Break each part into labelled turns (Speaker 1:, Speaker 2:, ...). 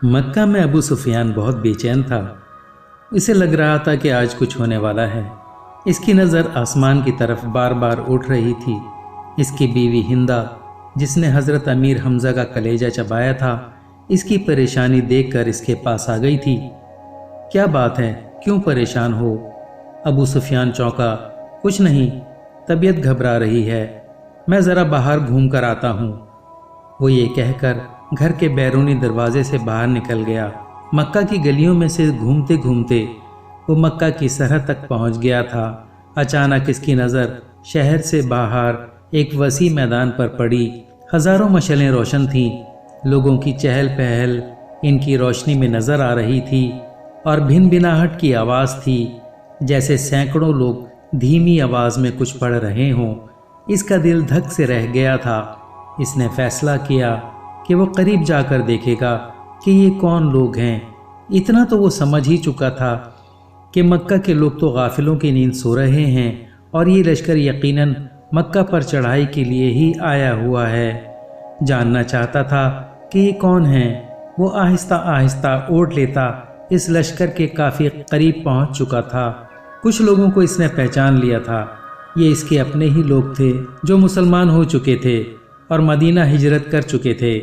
Speaker 1: مکہ میں ابو سفیان بہت بے چین تھا۔ اسے لگ رہا تھا کہ آج کچھ ہونے والا ہے۔ اس کی نظر آسمان کی طرف بار بار اٹھ رہی تھی۔ اس کی بیوی ہندہ، جس نے حضرت امیر حمزہ کا کلیجہ چبایا تھا، اس کی پریشانی دیکھ کر اس کے پاس آ گئی تھی۔ کیا بات ہے، کیوں پریشان ہو؟ ابو سفیان چونکا۔ کچھ نہیں، طبیعت گھبرا رہی ہے، میں ذرا باہر گھوم کر آتا ہوں۔ وہ یہ کہہ کر گھر کے بیرونی دروازے سے باہر نکل گیا۔ مکہ کی گلیوں میں سے گھومتے گھومتے وہ مکہ کی سرحد تک پہنچ گیا تھا۔ اچانک اس کی نظر شہر سے باہر ایک وسیع میدان پر پڑی۔ ہزاروں مشعلیں روشن تھیں، لوگوں کی چہل پہل ان کی روشنی میں نظر آ رہی تھی، اور بھن بھناہٹ کی آواز تھی، جیسے سینکڑوں لوگ دھیمی آواز میں کچھ پڑھ رہے ہوں۔ اس کا دل دھک سے رہ گیا تھا۔ اس نے فیصلہ کیا کہ وہ قریب جا کر دیکھے گا کہ یہ کون لوگ ہیں۔ اتنا تو وہ سمجھ ہی چکا تھا کہ مکہ کے لوگ تو غافلوں کی نیند سو رہے ہیں، اور یہ لشکر یقیناً مکہ پر چڑھائی کے لیے ہی آیا ہوا ہے۔ جاننا چاہتا تھا کہ یہ کون ہیں۔ وہ آہستہ آہستہ اوٹ لیتا اس لشکر کے کافی قریب پہنچ چکا تھا۔ کچھ لوگوں کو اس نے پہچان لیا تھا۔ یہ اس کے اپنے ہی لوگ تھے جو مسلمان ہو چکے تھے اور مدینہ ہجرت کر چکے تھے۔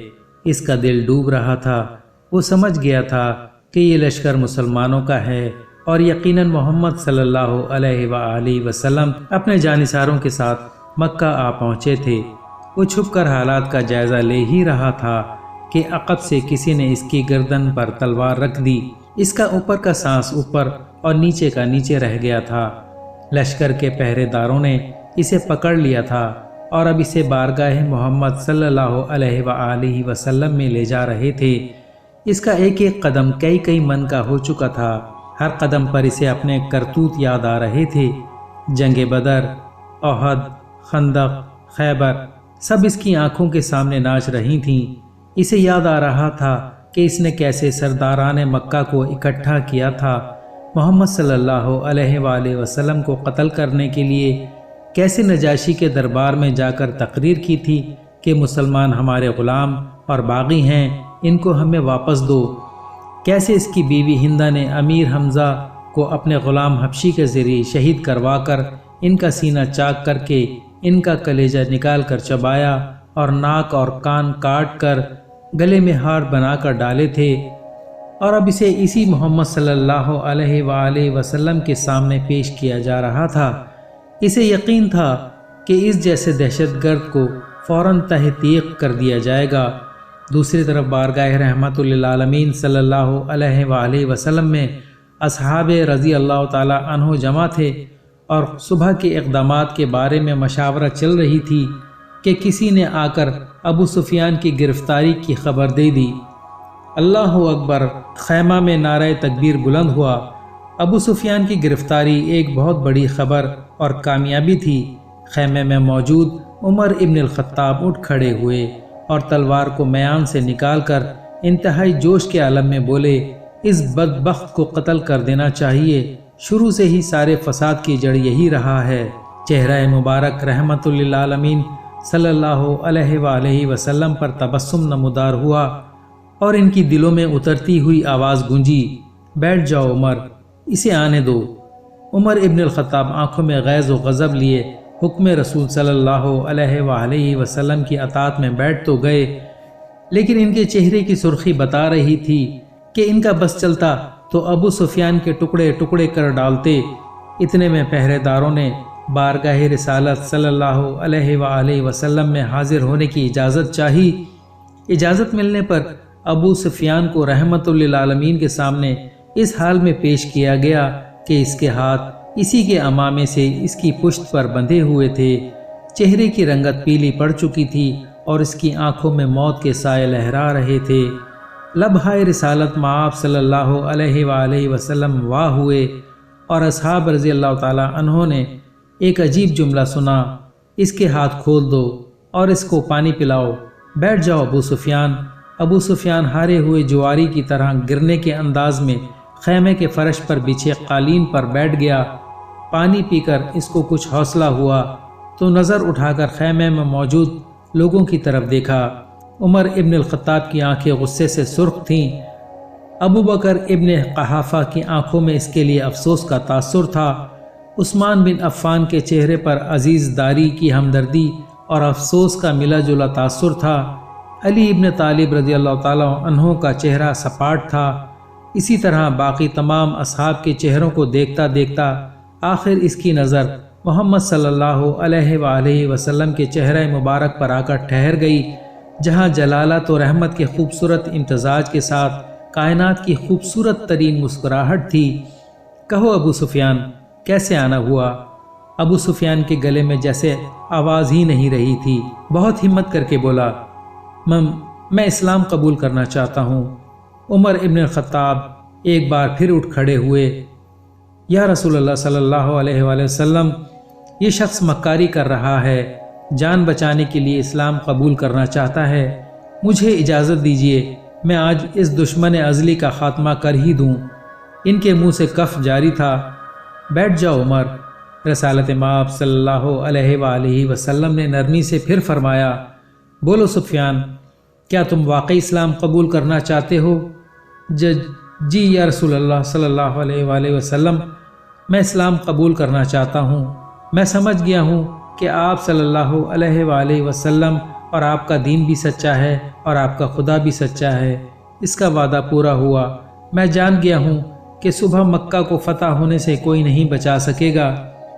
Speaker 1: اس کا دل ڈوب رہا تھا۔ وہ سمجھ گیا تھا کہ یہ لشکر مسلمانوں کا ہے، اور یقیناً محمد صلی اللہ علیہ وآلہ وسلم اپنے جانثاروں کے ساتھ مکہ آ پہنچے تھے۔ وہ چھپ کر حالات کا جائزہ لے ہی رہا تھا کہ عقب سے کسی نے اس کی گردن پر تلوار رکھ دی۔ اس کا اوپر کا سانس اوپر اور نیچے کا نیچے رہ گیا تھا۔ لشکر کے پہرے داروں نے اسے پکڑ لیا تھا اور اب اسے بارگاہ محمد صلی اللہ علیہ وآلہ وسلم میں لے جا رہے تھے۔ اس کا ایک ایک قدم کئی من کا ہو چکا تھا۔ ہر قدم پر اسے اپنے کرتوت یاد آ رہے تھے۔ جنگ بدر، احد، خندق، خیبر، سب اس کی آنکھوں کے سامنے ناچ رہی تھیں۔ اسے یاد آ رہا تھا کہ اس نے کیسے سرداران مکہ کو اکٹھا کیا تھا، محمد صلی اللہ علیہ وآلہ وسلم کو قتل کرنے کے لیے، کیسے نجاشی کے دربار میں جا کر تقریر کی تھی کہ مسلمان ہمارے غلام اور باغی ہیں، ان کو ہمیں واپس دو۔ کیسے اس کی بیوی ہندہ نے امیر حمزہ کو اپنے غلام حبشی کے ذریعے شہید کروا کر ان کا سینہ چاک کر کے ان کا کلیجہ نکال کر چبایا اور ناک اور کان کاٹ کر گلے میں ہار بنا کر ڈالے تھے، اور اب اسے اسی محمد صلی اللہ علیہ وآلہ وسلم کے سامنے پیش کیا جا رہا تھا۔ اسے یقین تھا کہ اس جیسے دہشت گرد کو فوراً تہ تیغ کر دیا جائے گا۔ دوسری طرف بارگاہ رحمت للعالمین صلی اللہ علیہ وآلہ وسلم میں اصحاب رضی اللہ تعالی عنہ جمع تھے، اور صبح کے اقدامات کے بارے میں مشاورت چل رہی تھی کہ کسی نے آ کر ابو سفیان کی گرفتاری کی خبر دے دی۔ اللہ اکبر! خیمہ میں نعرہ تکبیر بلند ہوا۔ ابو سفیان کی گرفتاری ایک بہت بڑی خبر اور کامیابی تھی۔ خیمے میں موجود عمر ابن الخطاب اٹھ کھڑے ہوئے اور تلوار کو میان سے نکال کر انتہائی جوش کے عالم میں بولے، اس بدبخت کو قتل کر دینا چاہیے، شروع سے ہی سارے فساد کی جڑ یہی رہا ہے۔ چہرہ مبارک رحمت للعالمین صلی اللہ علیہ وآلہ وسلم پر تبسم نمودار ہوا، اور ان کی دلوں میں اترتی ہوئی آواز گونجی، بیٹھ جاؤ عمر، اسے آنے دو۔ عمر ابن الخطاب آنکھوں میں غیظ و غضب لیے حکم رسول صلی اللہ علیہ وآلہ وسلم کی اطاعت میں بیٹھ تو گئے، لیکن ان کے چہرے کی سرخی بتا رہی تھی کہ ان کا بس چلتا تو ابو سفیان کے ٹکڑے ٹکڑے کر ڈالتے۔ اتنے میں پہرے داروں نے بارگاہ رسالت صلی اللہ علیہ وآلہ وسلم میں حاضر ہونے کی اجازت چاہی۔ اجازت ملنے پر ابو سفیان کو رحمت للعالمین کے سامنے اس حال میں پیش کیا گیا کہ اس کے ہاتھ اسی کے امامے سے اس کی پشت پر بندھے ہوئے تھے۔ چہرے کی رنگت پیلی پڑ چکی تھی اور اس کی آنکھوں میں موت کے سائے لہرا رہے تھے۔ لبہائے رسالت مآب صلی اللہ علیہ وآلہ وسلم واہ ہوئے، اور اصحاب رضی اللہ تعالی عنہ نے ایک عجیب جملہ سنا، اس کے ہاتھ کھول دو اور اس کو پانی پلاؤ، بیٹھ جاؤ ابو سفیان۔ ابو سفیان ہارے ہوئے جواری کی طرح گرنے کے انداز میں خیمے کے فرش پر بچھے قالین پر بیٹھ گیا۔ پانی پی کر اس کو کچھ حوصلہ ہوا تو نظر اٹھا کر خیمے میں موجود لوگوں کی طرف دیکھا۔ عمر ابن الخطاب کی آنکھیں غصے سے سرخ تھیں، ابو بکر ابن قحافہ کی آنکھوں میں اس کے لیے افسوس کا تاثر تھا۔ عثمان بن عفان کے چہرے پر عزیز داری کی ہمدردی اور افسوس کا ملا جلا تاثر تھا۔ علی ابن طالب رضی اللہ تعالیٰ عنہ کا چہرہ سپاٹ تھا۔ اسی طرح باقی تمام اصحاب کے چہروں کو دیکھتا دیکھتا آخر اس کی نظر محمد صلی اللہ علیہ وآلہ وسلم کے چہرہ مبارک پر آ کر ٹھہر گئی، جہاں جلالت و رحمت کے خوبصورت امتزاج کے ساتھ کائنات کی خوبصورت ترین مسکراہٹ تھی۔ کہو ابو سفیان، کیسے آنا ہوا؟ ابو سفیان کے گلے میں جیسے آواز ہی نہیں رہی تھی۔ بہت ہمت کر کے بولا، میں اسلام قبول کرنا چاہتا ہوں۔ عمر ابن الخطاب ایک بار پھر اٹھ کھڑے ہوئے۔ یا رسول اللہ صلی اللہ علیہ وآلہ وسلم، یہ شخص مکاری کر رہا ہے، جان بچانے کے لیے اسلام قبول کرنا چاہتا ہے، مجھے اجازت دیجیے میں آج اس دشمن ازلی کا خاتمہ کر ہی دوں۔ ان کے منہ سے کف جاری تھا۔ بیٹھ جاؤ عمر۔ رسالت مآب صلی اللہ علیہ وآلہ وسلم نے نرمی سے پھر فرمایا، بولو سفیان، کیا تم واقعی اسلام قبول کرنا چاہتے ہو؟ جی یا رسول اللہ صلی اللہ علیہ وآلہ وسلم، میں اسلام قبول کرنا چاہتا ہوں۔ میں سمجھ گیا ہوں کہ آپ صلی اللہ علیہ وآلہ وسلم اور آپ کا دین بھی سچا ہے اور آپ کا خدا بھی سچا ہے۔ اس کا وعدہ پورا ہوا۔ میں جان گیا ہوں کہ صبح مکہ کو فتح ہونے سے کوئی نہیں بچا سکے گا۔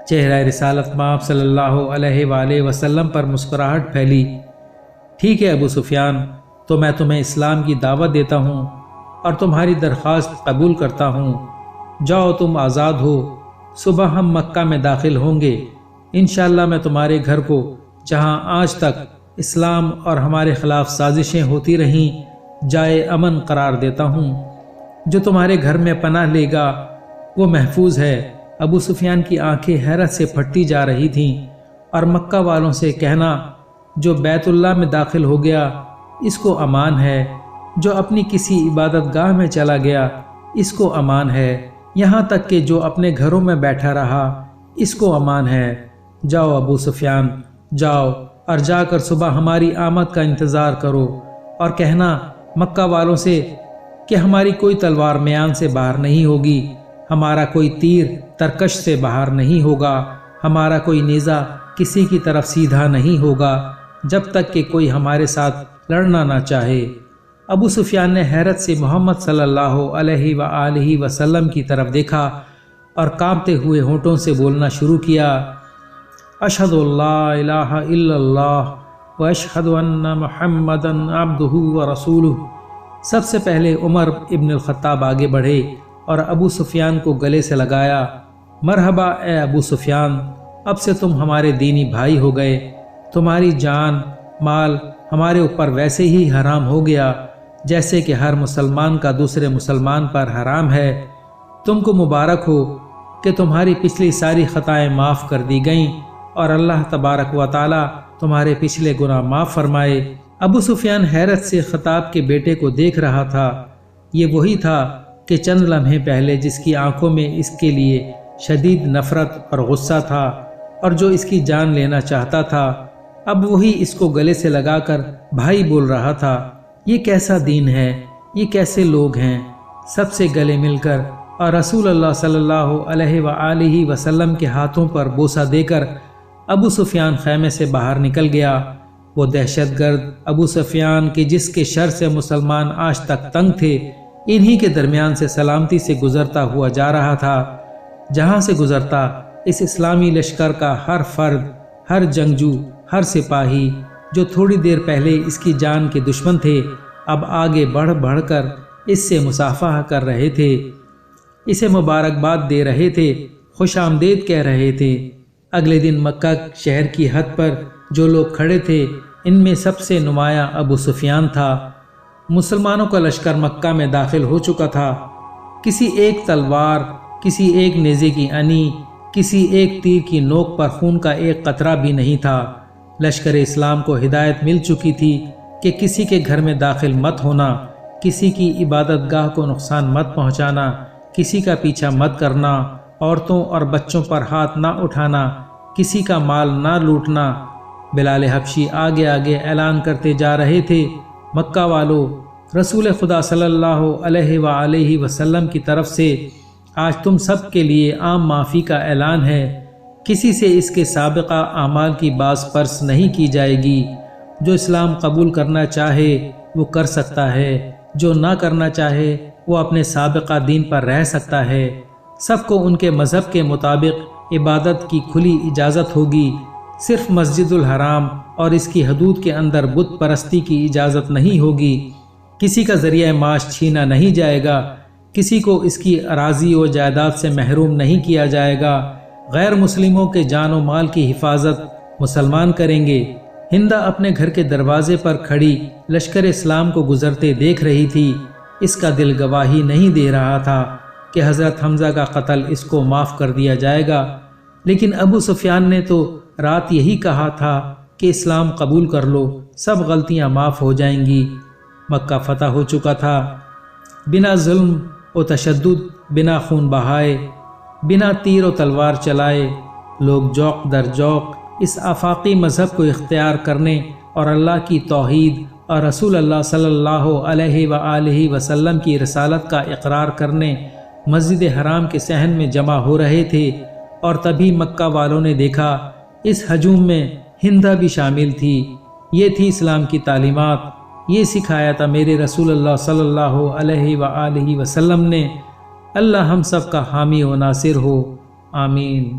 Speaker 1: چہرہ رسالت مآب صلی اللہ علیہ وآلہ وسلم پر مسکراہٹ پھیلی۔ ٹھیک ہے ابو سفیان، تو میں تمہیں اسلام کی دعوت دیتا ہوں اور تمہاری درخواست قبول کرتا ہوں۔ جاؤ، تم آزاد ہو۔ صبح ہم مکہ میں داخل ہوں گے۔ انشاءاللہ میں تمہارے گھر کو، جہاں آج تک اسلام اور ہمارے خلاف سازشیں ہوتی رہیں، جائے امن قرار دیتا ہوں۔ جو تمہارے گھر میں پناہ لے گا وہ محفوظ ہے۔ ابو سفیان کی آنکھیں حیرت سے پھٹتی جا رہی تھیں۔ اور مکہ والوں سے کہنا، جو بیت اللہ میں داخل ہو گیا اس کو امان ہے، جو اپنی کسی عبادت گاہ میں چلا گیا اس کو امان ہے، یہاں تک کہ جو اپنے گھروں میں بیٹھا رہا اس کو امان ہے۔ جاؤ ابو سفیان، جاؤ اور جا کر صبح ہماری آمد کا انتظار کرو اور کہنا مکہ والوں سے کہ ہماری کوئی تلوار میان سے باہر نہیں ہوگی، ہمارا کوئی تیر ترکش سے باہر نہیں ہوگا، ہمارا کوئی نیزہ کسی کی طرف سیدھا نہیں ہوگا جب تک کہ کوئی ہمارے ساتھ لڑنا نہ چاہے۔ ابو سفیان نے حیرت سے محمد صلی اللہ علیہ وآلہ وسلم کی طرف دیکھا اور کانپتے ہوئے ہونٹوں سے بولنا شروع کیا، اشہد اللہ الہ الا اللہ واشہد ان محمدا عبدہ ورسولہ۔ سب سے پہلے عمر ابن الخطاب آگے بڑھے اور ابو سفیان کو گلے سے لگایا۔ مرحبا اے ابو سفیان، اب سے تم ہمارے دینی بھائی ہو گئے، تمہاری جان مال ہمارے اوپر ویسے ہی حرام ہو گیا جیسے کہ ہر مسلمان کا دوسرے مسلمان پر حرام ہے۔ تم کو مبارک ہو کہ تمہاری پچھلی ساری خطائیں معاف کر دی گئیں اور اللہ تبارک و تعالی تمہارے پچھلے گناہ معاف فرمائے۔ ابو سفیان حیرت سے خطاب کے بیٹے کو دیکھ رہا تھا۔ یہ وہی تھا کہ چند لمحے پہلے جس کی آنکھوں میں اس کے لیے شدید نفرت اور غصہ تھا اور جو اس کی جان لینا چاہتا تھا، اب وہی اس کو گلے سے لگا کر بھائی بول رہا تھا۔ یہ کیسا دین ہے، یہ کیسے لوگ ہیں؟ سب سے گلے مل کر اور رسول اللہ صلی اللہ علیہ وآلہ وسلم کے ہاتھوں پر بوسہ دے کر ابو سفیان خیمے سے باہر نکل گیا۔ وہ دہشت گرد ابو سفیان کے جس کے شر سے مسلمان آج تک تنگ تھے، انہی کے درمیان سے سلامتی سے گزرتا ہوا جا رہا تھا۔ جہاں سے گزرتا اس اسلامی لشکر کا ہر فرد، ہر جنگجو، ہر سپاہی جو تھوڑی دیر پہلے اس کی جان کے دشمن تھے، اب آگے بڑھ بڑھ کر اس سے مصافحہ کر رہے تھے، اسے مبارکباد دے رہے تھے، خوش آمدید کہہ رہے تھے۔ اگلے دن مکہ شہر کی حد پر جو لوگ کھڑے تھے ان میں سب سے نمایاں ابو سفیان تھا۔ مسلمانوں کا لشکر مکہ میں داخل ہو چکا تھا۔ کسی ایک تلوار، کسی ایک نیزے کی انی، کسی ایک تیر کی نوک پر خون کا ایک قطرہ بھی نہیں تھا۔ لشکر اسلام کو ہدایت مل چکی تھی کہ کسی کے گھر میں داخل مت ہونا، کسی کی عبادت گاہ کو نقصان مت پہنچانا، کسی کا پیچھا مت کرنا، عورتوں اور بچوں پر ہاتھ نہ اٹھانا، کسی کا مال نہ لوٹنا۔ بلال حبشی آگے آگے اعلان کرتے جا رہے تھے، مکہ والو، رسول خدا صلی اللہ علیہ وآلہ وسلم کی طرف سے آج تم سب کے لیے عام معافی کا اعلان ہے۔ کسی سے اس کے سابقہ اعمال کی باز پرس نہیں کی جائے گی۔ جو اسلام قبول کرنا چاہے وہ کر سکتا ہے، جو نہ کرنا چاہے وہ اپنے سابقہ دین پر رہ سکتا ہے۔ سب کو ان کے مذہب کے مطابق عبادت کی کھلی اجازت ہوگی۔ صرف مسجد الحرام اور اس کی حدود کے اندر بت پرستی کی اجازت نہیں ہوگی۔ کسی کا ذریعہ معاش چھینا نہیں جائے گا، کسی کو اس کی اراضی و جائیداد سے محروم نہیں کیا جائے گا۔ غیر مسلموں کے جان و مال کی حفاظت مسلمان کریں گے۔ ہندہ اپنے گھر کے دروازے پر کھڑی لشکر اسلام کو گزرتے دیکھ رہی تھی۔ اس کا دل گواہی نہیں دے رہا تھا کہ حضرت حمزہ کا قتل اس کو معاف کر دیا جائے گا، لیکن ابو سفیان نے تو رات یہی کہا تھا کہ اسلام قبول کر لو، سب غلطیاں معاف ہو جائیں گی۔ مکہ فتح ہو چکا تھا۔ بنا ظلم و تشدد، بنا خون بہائے، بنا تیر و تلوار چلائے، لوگ ذوق در ذوق اس آفاقی مذہب کو اختیار کرنے اور اللہ کی توحید اور رسول اللہ صلی اللہ علیہ وآلہ وسلم کی رسالت کا اقرار کرنے مسجد حرام کے صحن میں جمع ہو رہے تھے، اور تبھی مکہ والوں نے دیکھا اس ہجوم میں ہندہ بھی شامل تھی۔ یہ تھی اسلام کی تعلیمات، یہ سکھایا تھا میرے رسول اللہ صلی اللہ علیہ وآلہ وسلم نے۔ اللہ ہم سب کا حامی و ناصر ہو، آمین۔